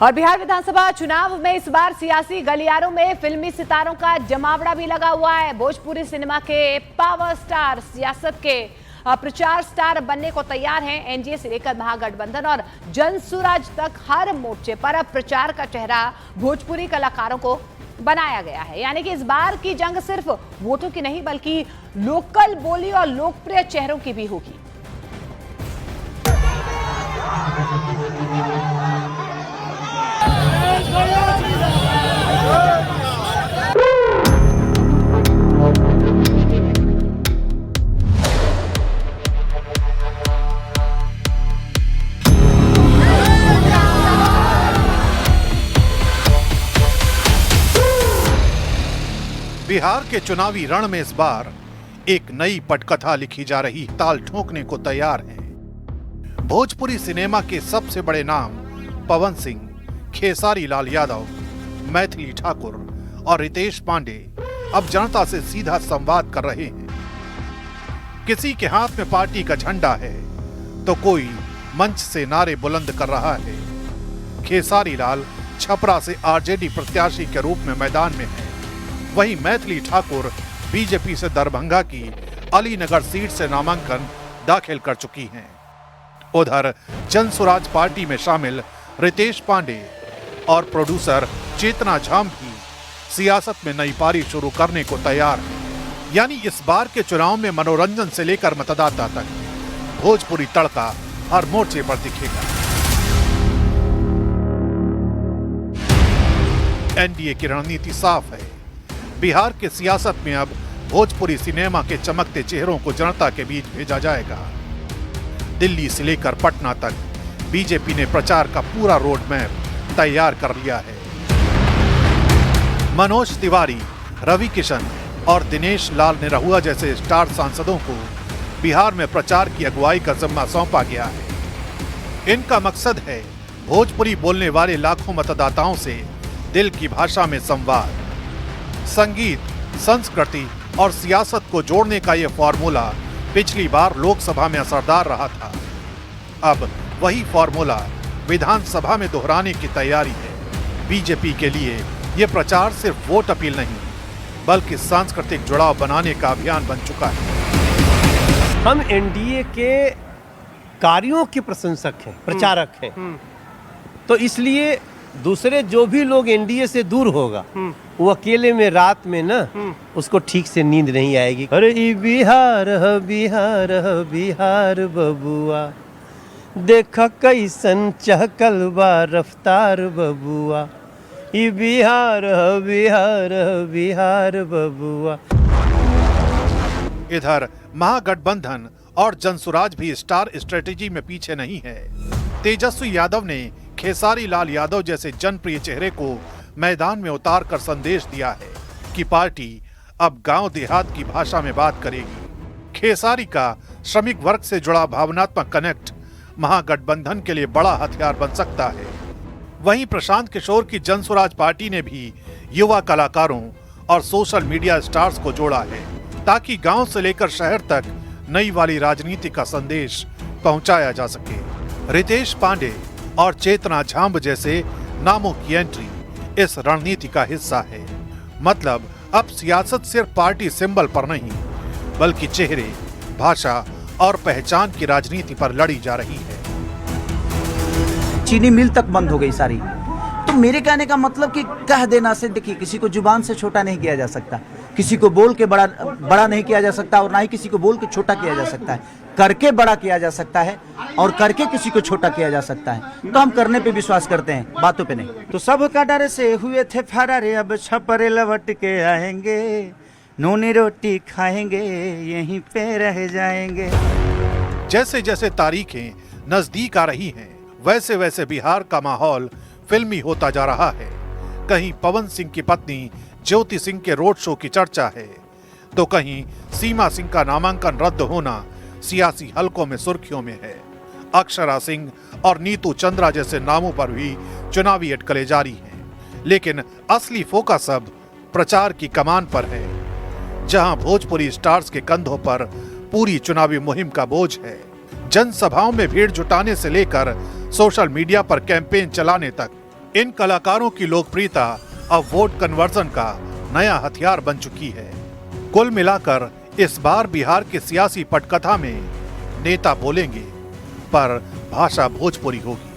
और बिहार विधानसभा चुनाव में इस बार सियासी गलियारों में फिल्मी सितारों का जमावड़ा भी लगा हुआ है। भोजपुरी सिनेमा के पावर स्टार सियासत के प्रचार स्टार बनने को तैयार हैं। एनडीए से लेकर महागठबंधन और जनसुराज तक हर मोर्चे पर अब प्रचार का चेहरा भोजपुरी कलाकारों को बनाया गया है। यानी कि इस बार की जंग सिर्फ वोटों की नहीं बल्कि लोकल बोली और लोकप्रिय चेहरों की भी होगी। बिहार के चुनावी रण में इस बार एक नई पटकथा लिखी जा रही, ताल ठोकने को तैयार हैं। भोजपुरी सिनेमा के सबसे बड़े नाम पवन सिंह, खेसारी लाल यादव, मैथिली ठाकुर और रितेश पांडे अब जनता से सीधा संवाद कर रहे हैं। किसी के हाथ में पार्टी का झंडा है तो कोई मंच से नारे बुलंद कर रहा है। खेसारी लाल छपरा से आरजेडी प्रत्याशी के रूप में मैदान में है, वहीं मैथिली ठाकुर बीजेपी से दरभंगा की अलीनगर सीट से नामांकन दाखिल कर चुकी हैं। उधर जनसुराज पार्टी में शामिल रितेश पांडे और प्रोड्यूसर चेतना झाम भी सियासत में नई पारी शुरू करने को तैयार हैं। यानी इस बार के चुनाव में मनोरंजन से लेकर मतदाता तक भोजपुरी तड़का हर मोर्चे पर दिखेगा। एनडीए की रणनीति साफ है। बिहार के सियासत में अब भोजपुरी सिनेमा के चमकते चेहरों को जनता के बीच भेजा जाएगा। दिल्ली से लेकर पटना तक बीजेपी ने प्रचार का पूरा रोड मैप तैयार कर लिया है। मनोज तिवारी, रवि किशन और दिनेश लाल निरहुआ जैसे स्टार सांसदों को बिहार में प्रचार की अगुवाई का जिम्मा सौंपा गया है। इनका मकसद है भोजपुरी बोलने वाले लाखों मतदाताओं से दिल की भाषा में संवाद। संगीत, संस्कृति और सियासत को जोड़ने का यह फॉर्मूला पिछली बार लोकसभा में असरदार रहा था। अब वही फॉर्मूला विधानसभा में दोहराने की तैयारी है। बीजेपी के लिए यह प्रचार सिर्फ वोट अपील नहीं बल्कि सांस्कृतिक जुड़ाव बनाने का अभियान बन चुका है। हम एनडीए के कार्यों के प्रशंसक हैं, प्रचारक हैं, तो इसलिए दूसरे जो भी लोग एनडीए से दूर होगा वो अकेले में रात में ना उसको ठीक से नींद नहीं आएगी। अरे ई बिहार ह बिहार ह बिहार बबुआ, देखा कैसन चहकल बा रफ्तार बबुआ, ई बिहार ह बिहार ह बिहार बबुआ। इधर महागठबंधन और जनसुराज भी स्टार स्ट्रेटेजी में पीछे नहीं है। तेजस्वी यादव ने खेसारी लाल यादव जैसे जनप्रिय चेहरे को मैदान में उतार कर संदेश दिया है कि पार्टी अब गांव देहात की भाषा में बात करेगी। खेसारी का श्रमिक वर्ग से जुड़ा भावनात्मक कनेक्ट महागठबंधन के लिए बड़ा हथियार बन सकता है। वहीं प्रशांत किशोर की जनसुराज पार्टी ने भी युवा कलाकारों और सोशल मीडिया स्टार्स को जोड़ा है ताकि गांव से लेकर शहर तक नई वाली राजनीति का संदेश पहुंचाया जा सके। रितेश पांडे और चेतना झाम जैसे नामों की एंट्री इस रणनीति का हिस्सा है। मतलब अब सियासत सिर्फ पार्टी सिंबल पर नहीं बल्कि चेहरे, भाषा और पहचान की राजनीति पर लड़ी जा रही है। चीनी मिल तक बंद हो गई सारी। तो मेरे कहने का मतलब कि कह देना से, देखिए, किसी को जुबान से छोटा नहीं किया जा सकता, किसी को बोल के बड़ा नहीं किया जा सकता और ना ही किसी को बोल के छोटा किया जा सकता है। करके बड़ा किया जा सकता है और करके किसी को छोटा किया जा सकता है। तो हम करने पे विश्वास करते हैं, बातों पे नहीं। तो सबका डर से हुए थे फरारे, अब छपरे लौट के आएंगे, नूनी रोटी खाएंगे, यहीं पे रह जाएंगे। जैसे जैसे तारीखें नजदीक आ रही हैं, वैसे वैसे बिहार का माहौल फिल्मी होता जा रहा है। कहीं पवन सिंह की पत्नी ज्योति सिंह के रोड शो की चर्चा है तो कहीं सीमा सिंह का नामांकन रद्द होना सियासी हलकों में सुर्खियों में है। अक्षरा सिंह और नीतू चंद्रा जैसे नामों पर भी चुनावी अटकलें जारी हैं। लेकिन असली फोकस अब प्रचार की कमान पर है, जहां भोजपुरी स्टार्स के कंधों पर पूरी चुनावी मुहिम का बोझ है। जनसभाओं में भीड़ जुटाने से लेकर सोशल मीडिया पर कैंपेन चलाने तक इन कलाकारों की लोकप्रियता अब वोट कन्वर्जन का नया हथियार बन चुकी है। कुल मिलाकर इस बार बिहार के सियासी पटकथा में नेता बोलेंगे पर भाषा भोजपुरी होगी।